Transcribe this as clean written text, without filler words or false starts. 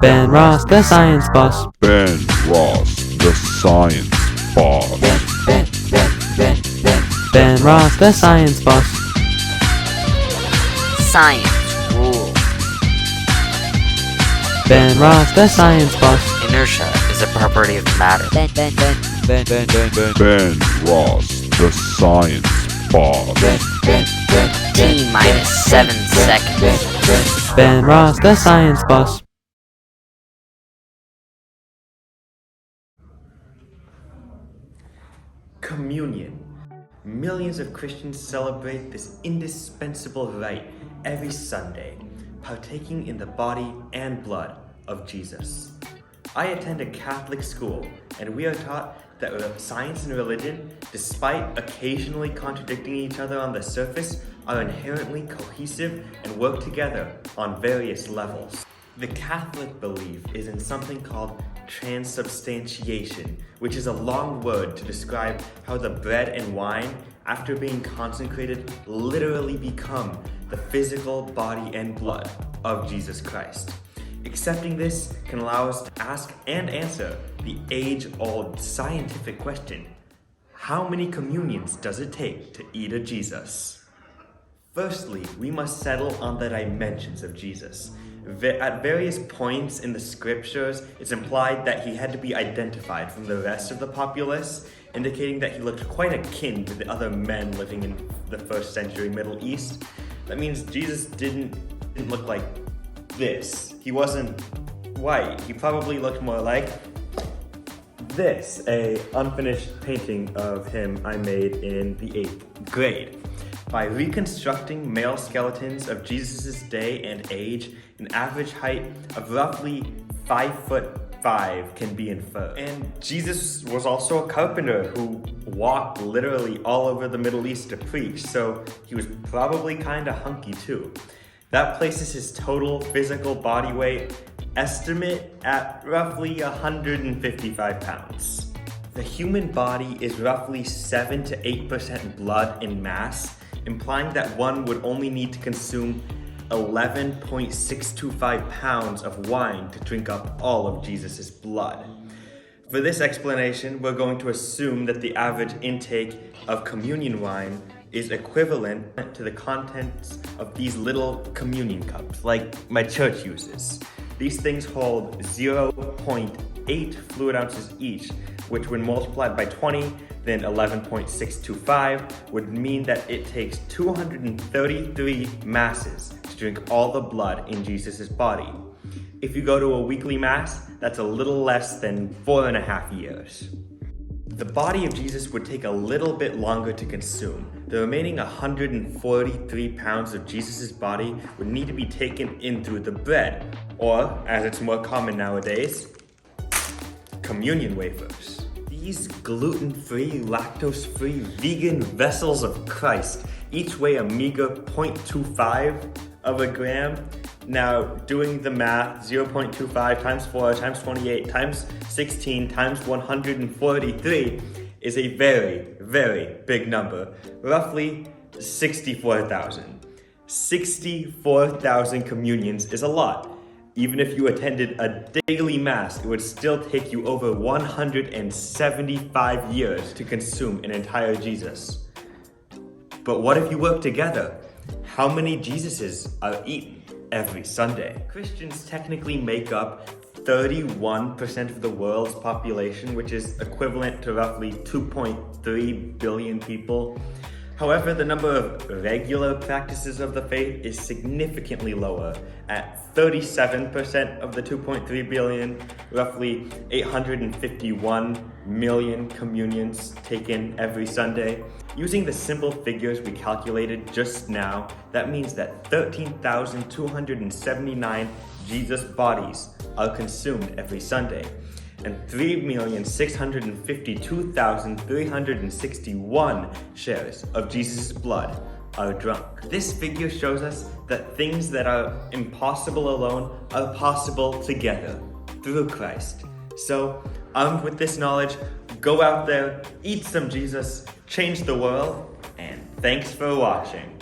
Ben Ross, the science boss. Ben Ross, the science boss. Ben Ross, the science boss. Science rule. Ben Ross, the science boss. Inertia is a property of matter. Ben Ross, the science boss. T minus 7 seconds. Ben Ross, the science boss. Communion. Millions of Christians celebrate this indispensable rite every Sunday, partaking in the body and blood of Jesus. I attend a Catholic school, and we are taught that science and religion, despite occasionally contradicting each other on the surface, are inherently cohesive and work together on various levels. The Catholic belief is in something called transubstantiation, which is a long word to describe how the bread and wine, after being consecrated, literally become the physical body and blood of Jesus Christ. Accepting this can allow us to ask and answer the age-old scientific question: how many communions does it take to eat a Jesus? Firstly, we must settle on the dimensions of Jesus. At various points in the scriptures, it's implied that he had to be identified from the rest of the populace, indicating that he looked quite akin to the other men living in the 1st century Middle East. That means Jesus didn't look like this. He wasn't white. He probably looked more like this, a unfinished painting of him I made in the 8th grade. By reconstructing male skeletons of Jesus' day and age, an average height of roughly 5'5" can be inferred. And Jesus was also a carpenter who walked literally all over the Middle East to preach, so he was probably kinda hunky too. That places his total physical body weight estimate at roughly 155 pounds. The human body is roughly 7 to 8% blood in mass, implying that one would only need to consume 11.625 pounds of wine to drink up all of Jesus' blood. For this explanation, we're going to assume that the average intake of communion wine is equivalent to the contents of these little communion cups, like my church uses. These things hold 0.8 fluid ounces each, which when multiplied by 20, then 11.625, would mean that it takes 233 masses to drink all the blood in Jesus' body. If you go to a weekly mass, that's a little less than 4.5 years. The body of Jesus would take a little bit longer to consume. The remaining 143 pounds of Jesus' body would need to be taken in through the bread, or, as it's more common nowadays, communion wafers. These gluten-free, lactose-free, vegan vessels of Christ each weigh a meager 0.25 of a gram. Now, doing the math, 0.25 times 4 times 28 times 16 times 143 is a very, very big number. Roughly 64,000. 64,000 communions is a lot. Even if you attended a daily mass, it would still take you over 175 years to consume an entire Jesus. But what if you work together? How many Jesuses are eaten every Sunday? Christians technically make up 31% of the world's population, which is equivalent to roughly 2.3 billion people. However, the number of regular practices of the faith is significantly lower, at 37% of the 2.3 billion, roughly 851 million communions taken every Sunday. Using the simple figures we calculated just now, that means that 13,279 Jesus bodies are consumed every Sunday, and 3,652,361 shares of Jesus' blood are drunk. This figure shows us that things that are impossible alone are possible together through Christ. So, armed with this knowledge, go out there, eat some Jesus, change the world, and thanks for watching.